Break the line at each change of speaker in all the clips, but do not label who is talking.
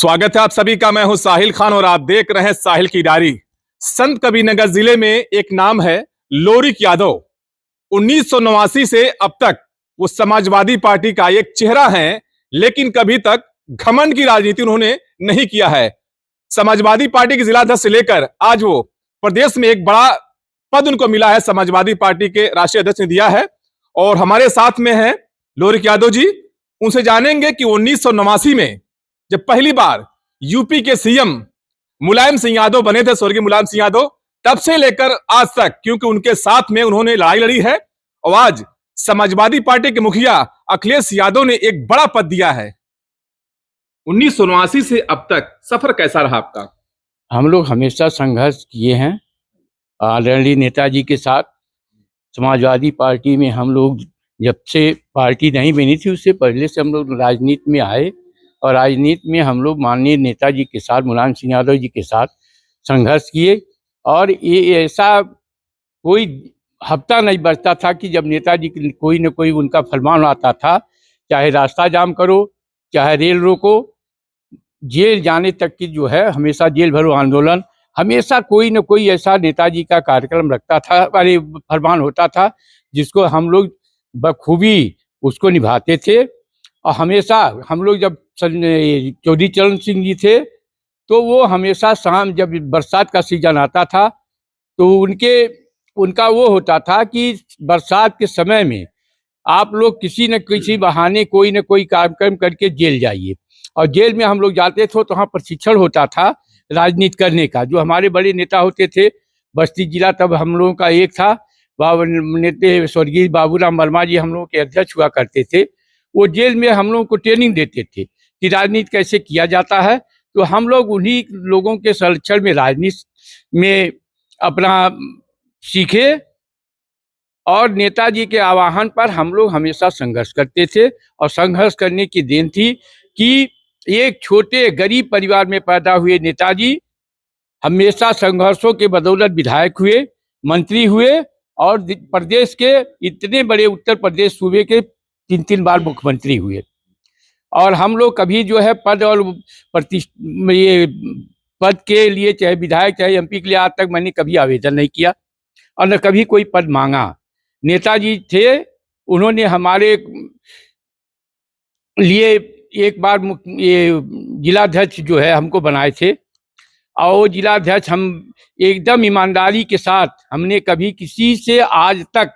स्वागत है आप सभी का। मैं हूं साहिल खान और आप देख रहे हैं साहिल की डायरी। संत कबीरनगर जिले में एक नाम है लोरिक यादव। 1989 से अब तक वो समाजवादी पार्टी का एक चेहरा है, लेकिन कभी तक घमंड की राजनीति उन्होंने नहीं किया है। समाजवादी पार्टी के जिलाध्यक्ष से लेकर आज वो प्रदेश में एक बड़ा पद उनको मिला है, समाजवादी पार्टी के राष्ट्रीय अध्यक्ष ने दिया है। और हमारे साथ में है लोरिक यादव जी। उनसे जानेंगे कि 1989 में जब पहली बार यूपी के सीएम मुलायम सिंह यादव बने थे, स्वर्गीय मुलायम सिंह यादव, तब से लेकर आज तक, क्योंकि उनके साथ में उन्होंने लड़ाई लड़ी है और आज समाजवादी पार्टी के मुखिया अखिलेश यादव ने एक बड़ा पद दिया है। 1989 से अब तक सफर कैसा रहा आपका?
हम लोग हमेशा संघर्ष किए हैं आदरणीय नेताजी के साथ। समाजवादी पार्टी में हम लोग जब से पार्टी नहीं बनी थी उससे पहले से हम लोग राजनीति में आए और राजनीति में हम लोग माननीय नेताजी के साथ, मुलायम सिंह यादव जी के साथ संघर्ष किए। और ये ऐसा कोई हफ्ता नहीं बचता था कि जब नेताजी की कोई न कोई उनका फरमान आता था, चाहे रास्ता जाम करो, चाहे रेल रोको, जेल जाने तक की जो है हमेशा जेल भरो आंदोलन, हमेशा कोई न कोई ऐसा नेताजी का कार्यक्रम रखता था, अरे फरमान होता था जिसको हम लोग बखूबी उसको निभाते थे। और हमेशा हम लोग जब चौधरी चरण सिंह जी थे तो वो हमेशा शाम जब बरसात का सीजन आता था तो उनका वो होता था कि बरसात के समय में आप लोग किसी न किसी बहाने कोई न कोई कार्यक्रम करके जेल जाइए। और जेल में हम लोग जाते थे तो वहाँ प्रशिक्षण होता था राजनीति करने का। जो हमारे बड़े नेता होते थे, बस्ती जिला तब हम लोगों का एक था, नेता स्वर्गीय बाबूराम वर्मा जी हम लोगों के अध्यक्ष हुआ करते थे। वो जेल में हम लोगों को ट्रेनिंग देते थे कि राजनीति कैसे किया जाता है। तो हम लोग उन्हीं लोगों के संरक्षण में राजनीति में अपना सीखे और नेताजी के आह्वान पर हम लोग हमेशा संघर्ष करते थे। और संघर्ष करने की देन थी कि एक छोटे गरीब परिवार में पैदा हुए नेताजी हमेशा संघर्षों के बदौलत विधायक हुए, मंत्री हुए और प्रदेश के इतने बड़े उत्तर प्रदेश सूबे के 3 बार मुख्यमंत्री हुए। और हम लोग कभी जो है पद और ये पद के लिए, चाहे विधायक चाहे एमपी के लिए, आज तक मैंने कभी आवेदन नहीं किया और न कभी कोई पद मांगा। नेताजी थे, उन्होंने हमारे लिए एक बार ये जिलाध्यक्ष जो है हमको बनाए थे और वो जिलाध्यक्ष हम एकदम ईमानदारी के साथ, हमने कभी किसी से आज तक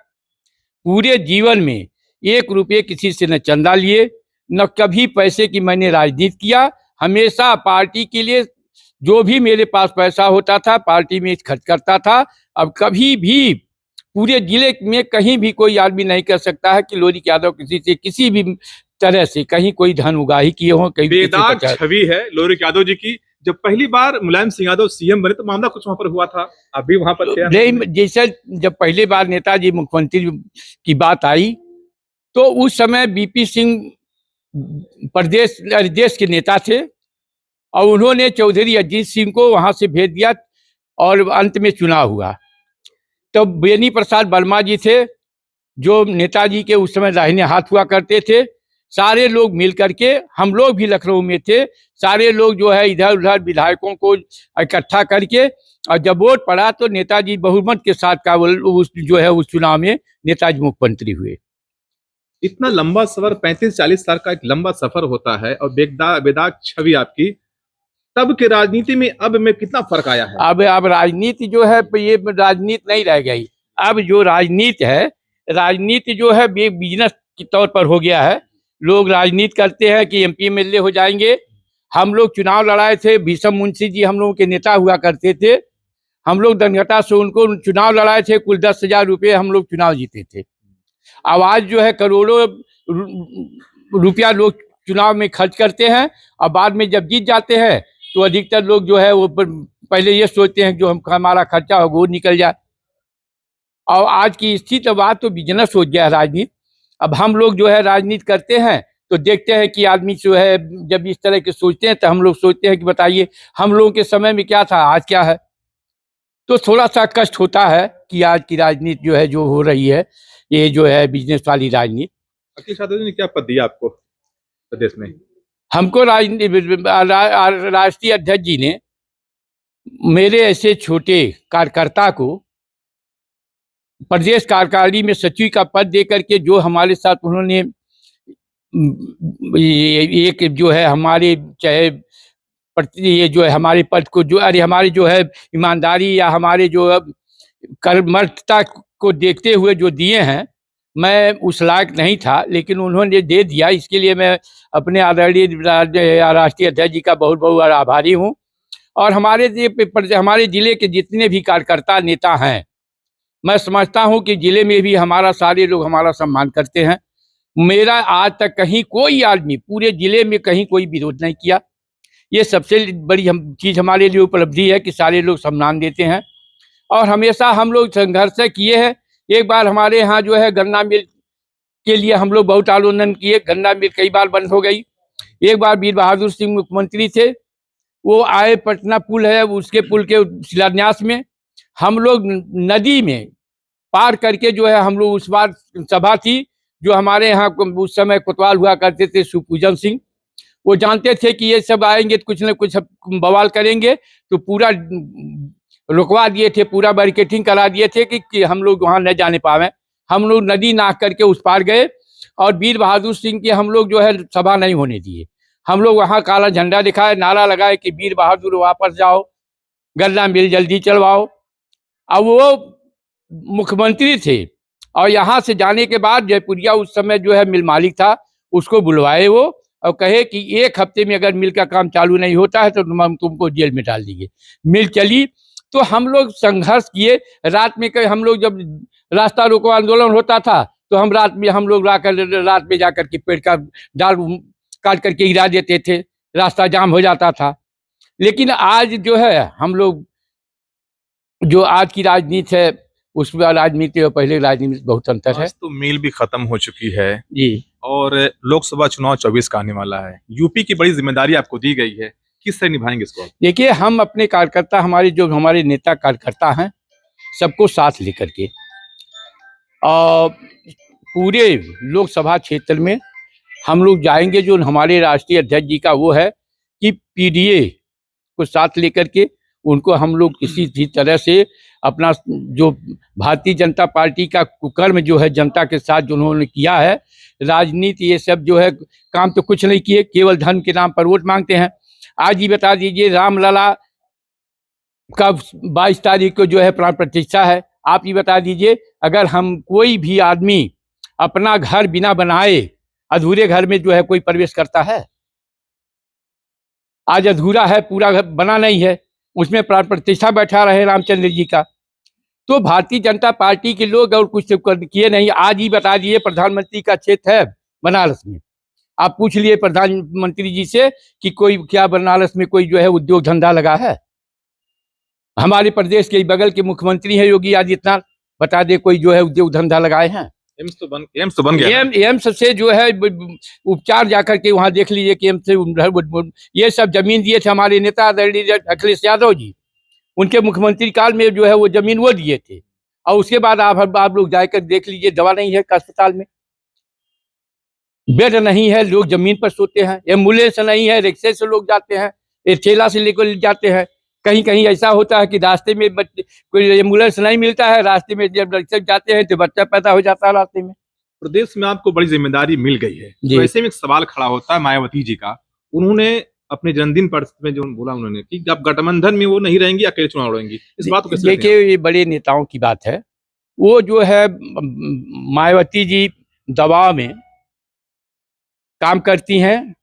पूरे जीवन में 1 रुपये किसी से न चंदा लिए, न कभी पैसे की मैंने राजनीति किया। हमेशा पार्टी के लिए जो भी मेरे पास पैसा होता था पार्टी में खर्च करता था। अब कभी भी पूरे जिले में कहीं भी कोई आदमी नहीं कर सकता है कि लोरिक यादव किसी से किसी भी तरह से कहीं कोई धन उगाही किए हों। कहीं
बेदाग छवि है लोरिक यादव जी की। जब पहली बार मुलायम सिंह यादव सीएम बने तो मामला कुछ वहां पर हुआ था, अभी वहां पर थे?
नहीं, जैसे जब पहली बार नेताजी मुख्यमंत्री की बात आई तो उस समय बीपी सिंह देश के नेता थे और उन्होंने चौधरी अजीत सिंह को वहां से भेज दिया और अंत में चुनाव हुआ। तो बेनी प्रसाद वर्मा जी थे जो नेताजी के उस समय दाहिने हाथ हुआ करते थे। सारे लोग मिल करके, हम लोग भी लखनऊ में थे, सारे लोग जो है इधर उधर विधायकों को इकट्ठा करके, और जब वोट पड़ा तो नेताजी बहुमत के साथ का जो है उस चुनाव में नेताजी मुख्यमंत्री हुए।
इतना लंबा सफर, 35-40 साल का एक लंबा सफर होता है और बेदाग छवि आपकी, तब के राजनीति में अब में कितना फर्क आया है?
अब राजनीति जो है ये राजनीति नहीं रह गई। अब जो राजनीति है, राजनीति जो है बिजनेस के तौर पर हो गया है। लोग राजनीति करते हैं कि एमपी एमएलए हो जाएंगे। हम लोग चुनाव लड़ाए थे, भीषम मुंशी जी हम लोगों के नेता हुआ करते थे। हम लोग दनघटा से उनको चुनाव लड़ाए थे, कुल 10,000 रुपये हम लोग चुनाव जीते थे। अब आज जो है करोड़ों रुपया लोग चुनाव में खर्च करते हैं और बाद में जब जीत जाते हैं तो अधिकतर लोग जो है वो पहले ये सोचते हैं जो हमारा खर्चा होगा वो निकल जाए। और आज की स्थिति बात तो बिजनेस हो गया है राजनीति। अब हम लोग जो है राजनीति करते हैं तो देखते हैं कि आदमी जो है जब इस तरह के सोचते हैं तो हम लोग सोचते हैं कि बताइए हम लोगों के समय में क्या था, आज क्या है। तो थोड़ा सा कष्ट होता है कि आज की राजनीति जो है जो हो रही है, ये जो है बिजनेस वाली राजनीति।
अखिलेश यादव जी ने क्या पद दिया आपको प्रदेश में?
हमको राष्ट्रीय अध्यक्ष जी ने मेरे ऐसे छोटे कार्यकर्ता को प्रदेश कार्यकारिणी में सचिव का पद दे करके जो हमारे साथ उन्होंने एक जो है हमारे चाहे ये जो है हमारे पद को जो अरे हमारे जो है ईमानदारी या हमारे जो कर्मठता को देखते हुए जो दिए हैं, मैं उस लायक नहीं था, लेकिन उन्होंने दे दिया। इसके लिए मैं अपने आदरणीय राष्ट्रीय अध्यक्ष जी का बहुत बहुत आभारी हूँ। और हमारे जिले के जितने भी कार्यकर्ता नेता हैं, मैं समझता हूँ कि जिले में भी हमारा सारे लोग हमारा सम्मान करते हैं। मेरा आज तक कहीं कोई आदमी पूरे जिले में कहीं कोई विरोध नहीं किया। ये सबसे बड़ी चीज़ हमारे लिए उपलब्धि है कि सारे लोग सम्मान देते हैं। और हमेशा हम लोग संघर्ष किए हैं। एक बार हमारे यहाँ जो है गन्ना मिल के लिए हम लोग बहुत आंदोलन किए, गन्ना मिल कई बार बंद हो गई। एक बार वीर बहादुर सिंह मुख्यमंत्री थे, वो आए, पटना पुल है, उसके पुल के शिलान्यास में हम लोग नदी में पार करके जो है हम लोग उस बार सभा थी, जो हमारे यहाँ उस समय कोतवाल हुआ करते थे सुपूजन सिंह, वो जानते थे कि ये सब आएंगे तो कुछ न कुछ बवाल करेंगे, तो पूरा रुकवा दिए थे, पूरा बैरिकेटिंग करा दिए थे कि हम लोग वहाँ न जाने पावे। हम लोग नदी नाक करके उस पार गए और वीर बहादुर सिंह की हम लोग जो है सभा नहीं होने दिए। हम लोग वहाँ काला झंडा दिखाए, नारा लगाए कि वीर बहादुर वापस जाओ, गन्ना मिल जल्दी चलवाओ। अब वो मुख्यमंत्री थे और यहाँ से जाने के बाद जयपुरिया उस समय जो है मिल मालिक था, उसको बुलवाए वो और कहे कि 1 हफ्ते में अगर मिल का काम चालू नहीं होता है तो हम तुमको जेल में डाल देंगे। मिल चली तो हम लोग संघर्ष किए। रात में हम लोग जब रास्ता रोको आंदोलन होता था तो हम रात में जाकर के पेड़ का डाल काट करके गिरा देते थे, रास्ता जाम हो जाता था। लेकिन आज जो है हम लोग जो आज की राजनीति है उस राजनीति और पहले राजनीति में बहुत अंतर है।
तो मिल भी खत्म हो चुकी है
जी,
और लोकसभा चुनाव 24 का आने वाला है। यूपी की बड़ी जिम्मेदारी आपको दी गई है, किस तरह निभाएंगे इसको?
देखिए, हम अपने कार्यकर्ता हमारे नेता कार्यकर्ता हैं, सबको साथ लेकर के और पूरे लोकसभा क्षेत्र में हम लोग जाएंगे। जो हमारे राष्ट्रीय अध्यक्ष जी का वो है कि पीडीए को साथ लेकर के उनको हम लोग किसी भी तरह से अपना जो भारतीय जनता पार्टी का कुकर्म जो है जनता के साथ जो उन्होंने किया है, राजनीति ये सब जो है काम तो कुछ नहीं किए, केवल धन के नाम पर वोट मांगते हैं। आज ही बता दीजिए, रामलला का 22 तारीख को जो है प्राण प्रतिष्ठा है। आप ये बता दीजिए, अगर हम कोई भी आदमी अपना घर बिना बनाए अधूरे घर में जो है कोई प्रवेश करता है? आज अधूरा है, पूरा घर बना नहीं है, उसमें प्राण प्रतिष्ठा बैठा रहे रामचंद्र जी का। तो भारतीय जनता पार्टी के लोग और कुछ किए नहीं। आज ही बता दिए, प्रधानमंत्री का क्षेत्र है बनारस में, आप पूछ लिए प्रधानमंत्री जी से कि कोई क्या बनारस में कोई जो है उद्योग धंधा लगा है? हमारे प्रदेश के बगल के मुख्यमंत्री है योगी आदित्यनाथ, बता दे कोई जो है उद्योग धंधा लगाए हैं?
एम्स तो बन गया।
एम्स से जो है उपचार जाकर के वहां देख लीजिए कि एम्स से ये सब जमीन दिए थे हमारे नेता अखिलेश यादव जी, उनके मुख्यमंत्री काल में जो है वो जमीन वो दिए थे। और उसके बाद आप लोग जाकर देख लीजिए, दवा नहीं है अस्पताल में, बेड नहीं है, लोग जमीन पर सोते हैं, एम्बुलेंस नहीं है, रिक्शे से लोग जाते हैं, ठेला से लेकर जाते हैं। कहीं कहीं ऐसा होता है कि रास्ते में कोई एम्बुलेंस नहीं मिलता है, रास्ते में जब रिक्शे जाते हैं तो बच्चा पैदा हो जाता है रास्ते में।
प्रदेश में आपको बड़ी जिम्मेदारी मिल गई है, तो ऐसे में एक सवाल खड़ा होता है मायावती जी का। उन्होंने अपने जन्मदिन पर में जो बोला उन्होंने कि अब गठबंधन में वो नहीं रहेंगी, अकेले चुनाव लड़ेंगी, इस बात को कैसे
देखिए, ये बड़े नेताओं की बात है। वो जो है मायावती जी दबाव में काम करती हैं,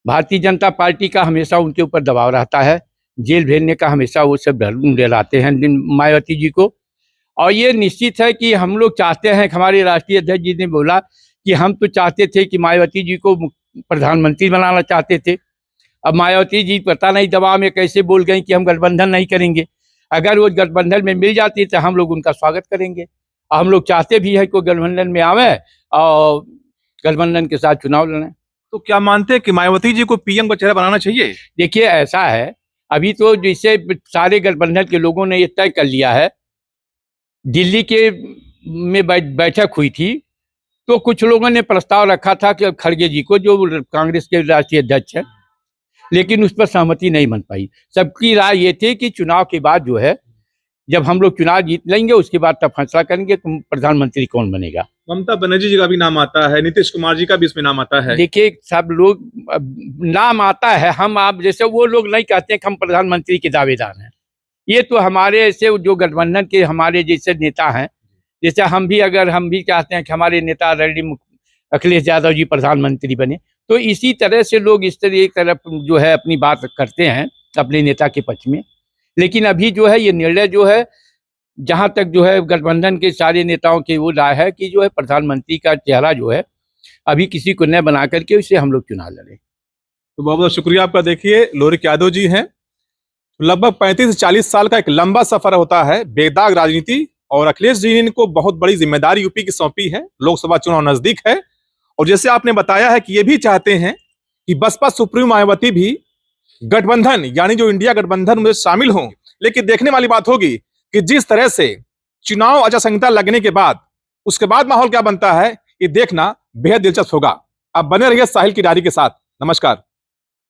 भारतीय जनता पार्टी का हमेशा उनके ऊपर दबाव रहता है, जेल भेजने का हमेशा वो सब डराते हैं मायावती जी को। और ये निश्चित है कि हम लोग चाहते हैं, हमारे राष्ट्रीय अध्यक्ष जी ने बोला कि हम तो चाहते थे कि मायावती जी को प्रधानमंत्री बनाना चाहते थे। अब मायावती जी पता नहीं दबाव में कैसे बोल गई कि हम गठबंधन नहीं करेंगे। अगर वो गठबंधन में मिल जाती तो हम लोग उनका स्वागत करेंगे, और हम लोग चाहते भी है कि गठबंधन में आवे और गठबंधन के साथ चुनाव लड़ें।
तो क्या मानते हैं कि मायावती जी को पीएम का चेहरा बनाना चाहिए?
देखिए, ऐसा है, अभी तो जैसे सारे गठबंधन के लोगों ने ये तय कर लिया है, दिल्ली के में बैठक हुई थी, तो कुछ लोगों ने प्रस्ताव रखा था कि खड़गे जी को, जो कांग्रेस के राष्ट्रीय अध्यक्ष है, लेकिन उस पर सहमति नहीं बन पाई। सबकी राय ये थी कि चुनाव के बाद जो है, जब हम लोग चुनाव जीत लेंगे उसके बाद तब फैसला करेंगे कि प्रधानमंत्री कौन बनेगा।
ममता बनर्जी जी का भी नाम आता है, नीतीश कुमार जी का भी इसमें नाम आता है।
देखिए, सब लोग नाम आता है, हम आप जैसे वो लोग नहीं कहते कि हम प्रधानमंत्री के दावेदार हैं। ये तो हमारे ऐसे जो गठबंधन के हमारे जैसे नेता हैं, जैसे हम भी चाहते हैं कि हमारे नेता अखिलेश यादव जी प्रधानमंत्री बने, तो इसी तरह से लोग इस तरफ जो है अपनी बात करते हैं अपने नेता के पक्ष में। लेकिन अभी जो है ये निर्णय जो है, जहां तक जो है गठबंधन के सारे नेताओं की वो राय है कि जो है प्रधानमंत्री का चेहरा जो है अभी किसी को न बना करके उससे हम लोग चुनाव लड़े।
तो बहुत बहुत शुक्रिया आपका। देखिए, लोरिक यादव जी हैं, लगभग 35 से 40 साल का एक लंबा सफर होता है बेदाग राजनीति, और अखिलेश जी ने इनको बहुत बड़ी जिम्मेदारी यूपी की सौंपी है। लोकसभा चुनाव नजदीक है, और जैसे आपने बताया है कि ये भी चाहते हैं कि बसपा सुप्रीमो मायावती भी गठबंधन यानी जो इंडिया गठबंधन में शामिल हों। लेकिन देखने वाली बात होगी कि जिस तरह से चुनाव आचार संहिता लगने के बाद उसके बाद माहौल क्या बनता है, ये देखना बेहद दिलचस्प होगा। आप बने रहिए साहिल किरारी के साथ। नमस्कार।